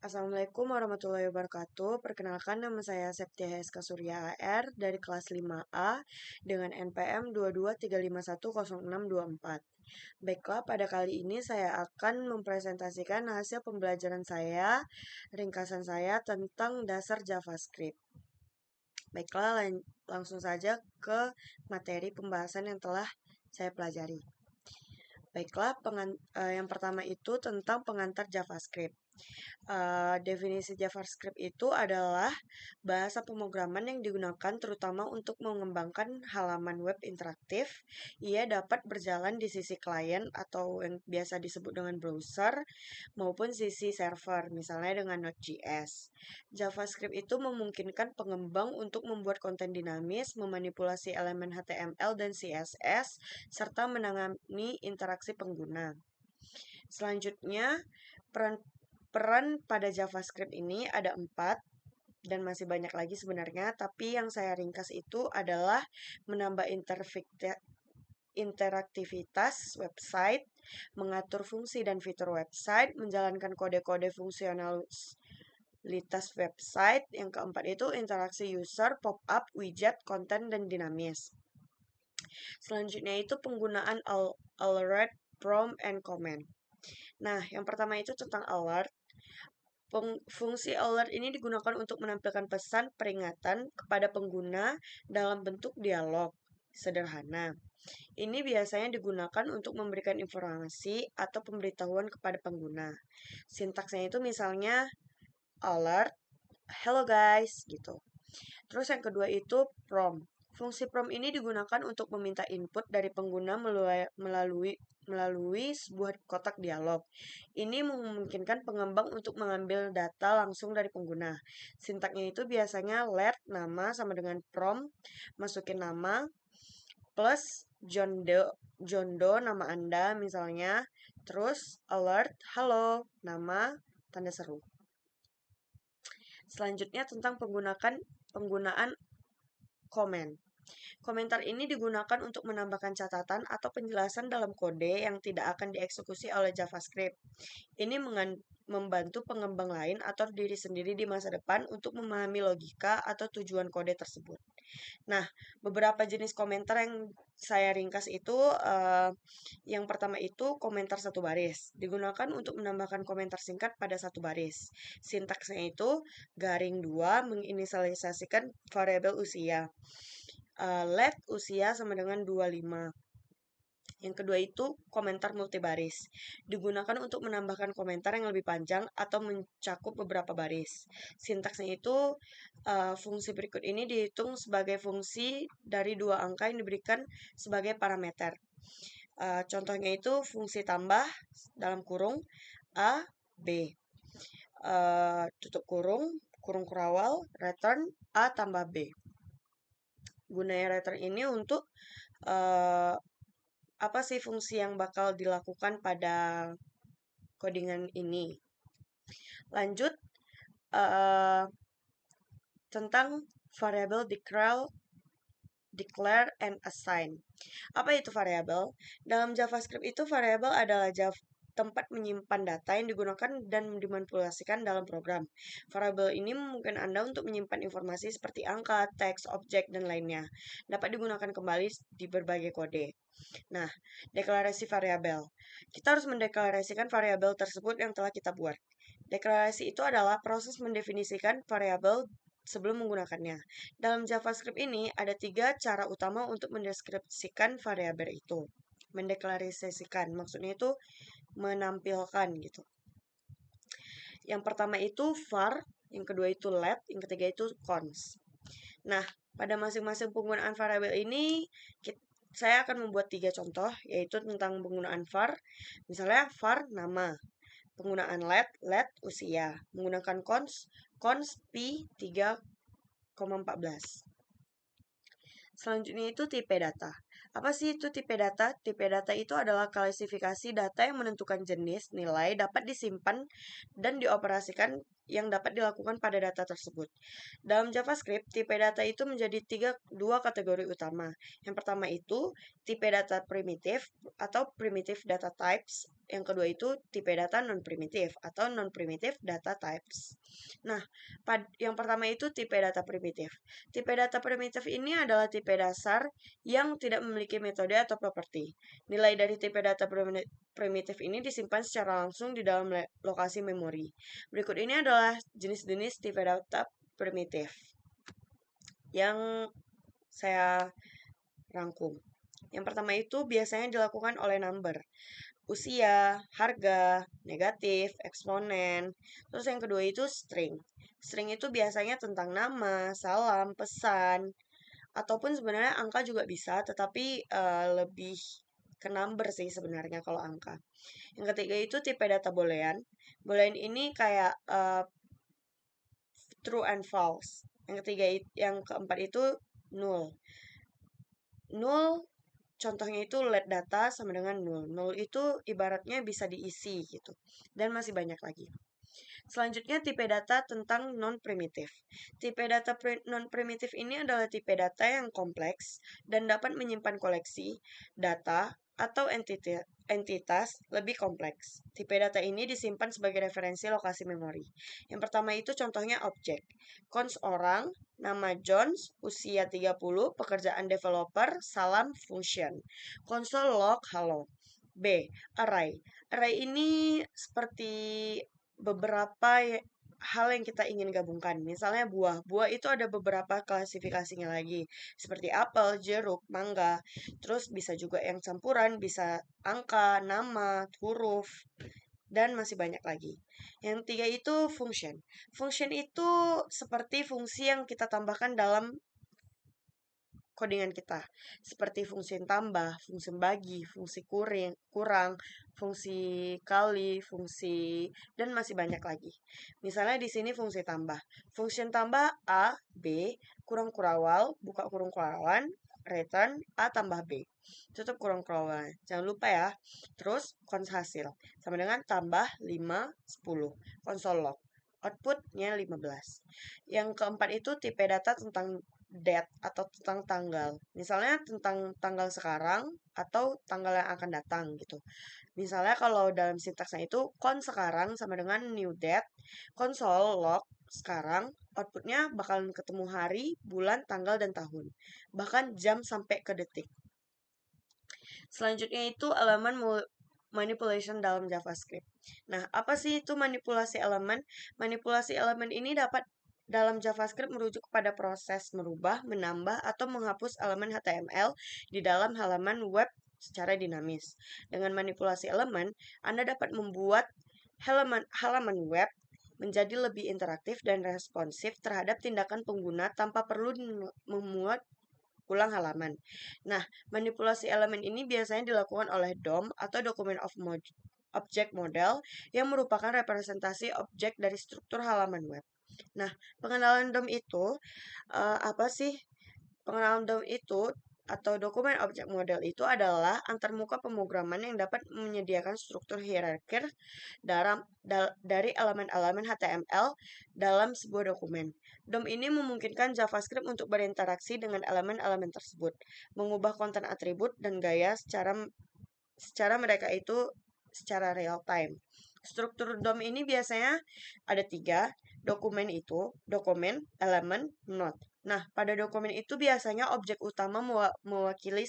Assalamualaikum warahmatullahi wabarakatuh. Perkenalkan nama saya Septia HSK Surya AR dari kelas 5A dengan NPM 22351064. Baiklah, pada kali ini saya akan mempresentasikan hasil pembelajaran saya, ringkasan saya tentang dasar JavaScript. Baiklah, langsung saja ke materi pembahasan yang telah saya pelajari. Baiklah, yang pertama itu tentang pengantar JavaScript. Definisi JavaScript itu adalah bahasa pemrograman yang digunakan terutama untuk mengembangkan halaman web interaktif. Ia dapat berjalan di sisi klien atau yang biasa disebut dengan browser maupun sisi server, misalnya dengan Node.js. JavaScript itu memungkinkan pengembang untuk membuat konten dinamis, memanipulasi elemen HTML dan CSS, serta menangani interaksi pengguna. Selanjutnya, peran Peran pada JavaScript ini ada 4 dan masih banyak lagi sebenarnya, tapi yang saya ringkas itu adalah menambah interaktivitas website, mengatur fungsi dan fitur website, menjalankan kode-kode fungsionalitas website. Yang keempat itu interaksi user, pop-up, widget, konten, dan dinamis. Selanjutnya itu penggunaan alert, prompt, and comment. Nah, yang pertama itu tentang alert. Fungsi alert ini digunakan untuk menampilkan pesan peringatan kepada pengguna dalam bentuk dialog sederhana. Ini biasanya digunakan untuk memberikan informasi atau pemberitahuan kepada pengguna. Sintaksnya itu misalnya alert, hello guys, gitu. Terus yang kedua itu prompt. Fungsi prompt ini digunakan untuk meminta input dari pengguna melalui sebuah kotak dialog. Ini memungkinkan pengembang untuk mengambil data langsung dari pengguna. Sintaknya itu biasanya let nama sama dengan prompt, masukin nama, plus John Doe nama Anda misalnya, terus alert, halo, nama, tanda seru. Selanjutnya tentang penggunaan komen. Komentar ini digunakan untuk menambahkan catatan atau penjelasan dalam kode yang tidak akan dieksekusi oleh JavaScript. Ini membantu pengembang lain atau diri sendiri di masa depan untuk memahami logika atau tujuan kode tersebut. Nah, beberapa jenis komentar yang saya ringkas itu, yang pertama itu komentar satu baris. Digunakan untuk menambahkan komentar singkat pada satu baris. Sintaksnya itu garing 2 menginisialisasikan variabel usia. Let usia sama dengan 25. Yang kedua itu komentar multibaris. Digunakan untuk menambahkan komentar yang lebih panjang atau mencakup beberapa baris. Sintaksnya itu fungsi berikut ini dihitung sebagai fungsi dari dua angka yang diberikan sebagai parameter. Contohnya itu fungsi tambah dalam kurung A, B. Tutup kurung, kurung kurawal, return A tambah B. Gunanya return ini untuk apa sih fungsi yang bakal dilakukan pada codingan ini. Lanjut, tentang variable declare and assign. Apa itu variabel? Dalam JavaScript itu variabel adalah tempat menyimpan data yang digunakan dan dimanipulasikan dalam program. Variabel ini memungkinkan Anda untuk menyimpan informasi seperti angka, teks, objek, dan lainnya. Dapat digunakan kembali di berbagai kode. Nah, deklarasi variabel. Kita harus mendeklarasikan variabel tersebut yang telah kita buat. Deklarasi itu adalah proses mendefinisikan variabel sebelum menggunakannya. Dalam JavaScript ini ada 3 cara utama untuk mendeskripsikan variabel itu. Mendeklarasikan, maksudnya itu menampilkan gitu. Yang pertama itu var, yang kedua itu let, yang ketiga itu cons. Nah, pada masing-masing penggunaan variabel ini saya akan membuat 3 contoh, yaitu tentang penggunaan var. Misalnya var nama, penggunaan let usia, menggunakan cons pi 3,14. Selanjutnya itu tipe data. Apa sih itu tipe data? Tipe data itu adalah klasifikasi data yang menentukan jenis, nilai, dapat disimpan, dan dioperasikan yang dapat dilakukan pada data tersebut. Dalam JavaScript, tipe data itu menjadi dua kategori utama. Yang pertama itu tipe data primitif atau primitive data types. yang kedua itu tipe data non-primitif atau non-primitive data types. Nah, yang pertama itu tipe data primitif. Tipe data primitif ini adalah tipe dasar yang tidak memiliki metode atau properti. Nilai dari tipe data primitif ini disimpan secara langsung di dalam lokasi memori. Berikut ini adalah jenis-jenis tipe data primitif yang saya rangkum. Yang pertama itu biasanya dilakukan oleh number. Usia, harga, negatif, eksponen. Terus yang kedua itu string. String itu biasanya tentang nama, salam, pesan, ataupun sebenarnya angka juga bisa, tetapi lebih ke number sih sebenarnya kalau angka. Yang ketiga itu tipe data boolean. Boolean ini kayak true and false. Yang keempat itu null. Null contohnya itu let data sama dengan null. Null itu ibaratnya bisa diisi gitu. Dan masih banyak lagi. Selanjutnya tipe data tentang non-primitif. Tipe data non-primitif ini adalah tipe data yang kompleks dan dapat menyimpan koleksi, data, atau entitas lebih kompleks. Tipe data ini disimpan sebagai referensi lokasi memori. Yang pertama itu contohnya objek. Cons orang, nama Jones, usia 30, pekerjaan developer, salam function. Console log, halo. B. Array. Array ini seperti beberapa hal yang kita ingin gabungkan. Misalnya buah. Buah itu ada beberapa klasifikasinya lagi. Seperti apel, jeruk, mangga. Terus bisa juga yang campuran, bisa angka, nama, huruf, dan masih banyak lagi. Yang tiga itu function. Function itu seperti fungsi yang kita tambahkan dalam codingan kita, seperti fungsi tambah, fungsi bagi, fungsi kurang, fungsi kali, fungsi, dan masih banyak lagi. Misalnya di sini fungsi tambah. Fungsi tambah A, B, kurang kurawal, buka kurung kurawan, return A tambah B. Tutup kurung kurawan. Jangan lupa ya. Terus cons hasil. Sama dengan tambah 5, 10. Console log. Outputnya 15. Yang keempat itu tipe data tentang date atau tentang tanggal. Misalnya tentang tanggal sekarang atau tanggal yang akan datang gitu. Misalnya kalau dalam sintaksnya itu con sekarang sama dengan new date, console log sekarang, outputnya bakalan ketemu hari, bulan, tanggal, dan tahun. Bahkan jam sampai ke detik. Selanjutnya itu elemen manipulation dalam JavaScript. Nah, apa sih itu manipulasi elemen? Manipulasi elemen ini dapat dalam JavaScript merujuk kepada proses merubah, menambah, atau menghapus elemen HTML di dalam halaman web secara dinamis. Dengan manipulasi elemen, Anda dapat membuat halaman web menjadi lebih interaktif dan responsif terhadap tindakan pengguna tanpa perlu memuat ulang halaman. Nah, manipulasi elemen ini biasanya dilakukan oleh DOM atau Document of Object Model yang merupakan representasi objek dari struktur halaman web. Nah, pengenalan DOM itu apa sih? Pengenalan DOM itu atau dokumen objek model itu adalah antarmuka pemrograman yang dapat menyediakan struktur hierarkis dari elemen-elemen HTML dalam sebuah dokumen. DOM ini memungkinkan JavaScript untuk berinteraksi dengan elemen-elemen tersebut, mengubah konten atribut dan gaya secara mereka itu secara real time. Struktur DOM ini biasanya ada 3, dokumen, elemen, node. Nah, pada dokumen itu biasanya objek utama mewakili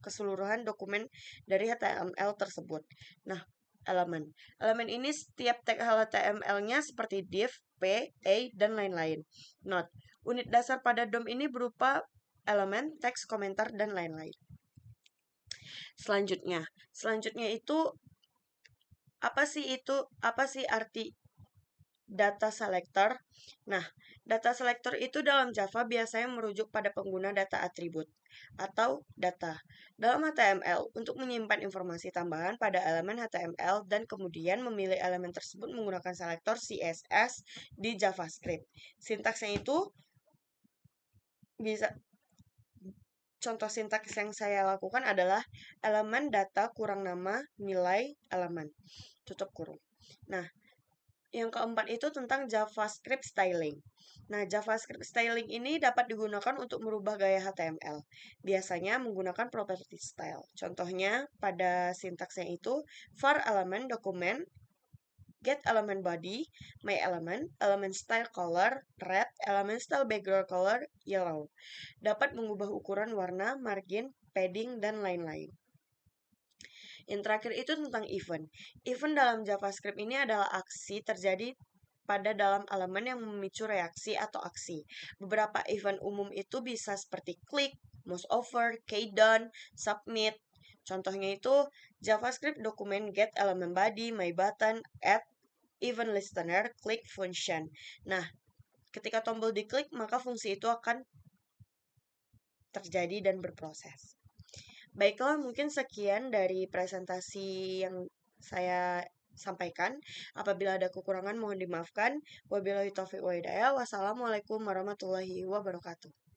keseluruhan dokumen dari HTML tersebut. Nah, elemen. Elemen ini setiap tag HTML-nya seperti div, p, a, dan lain-lain. Node. Unit dasar pada DOM ini berupa elemen, teks, komentar, dan lain-lain. Selanjutnya itu apa sih arti data selector? Nah, data selector itu dalam Java biasanya merujuk pada pengguna data atribut atau data dalam HTML untuk menyimpan informasi tambahan pada elemen HTML dan kemudian memilih elemen tersebut menggunakan selektor CSS di JavaScript. Sintaksnya itu bisa contoh sintaks yang saya lakukan adalah elemen data kurang nama nilai elemen tutup kurung. Nah, Yang keempat itu tentang JavaScript styling. Nah, JavaScript styling ini dapat digunakan untuk merubah gaya HTML. Biasanya menggunakan property style. Contohnya pada sintaksnya itu var element dokumen, get element body, my element, element style color, red, element style background color, yellow. Dapat mengubah ukuran warna, margin, padding, dan lain-lain. Yang terakhir itu tentang event. Event dalam JavaScript ini adalah aksi terjadi pada dalam elemen yang memicu reaksi atau aksi. Beberapa event umum itu bisa seperti click, mouse over, keydown, submit. Contohnya itu JavaScript dokumen get element body, my button, add, event listener, click function. Nah, ketika tombol diklik, maka fungsi itu akan terjadi dan berproses. Baiklah, mungkin sekian dari presentasi yang saya sampaikan. Apabila ada kekurangan mohon dimaafkan. Wabillahi taufiq wa hidayah. Wassalamualaikum warahmatullahi wabarakatuh.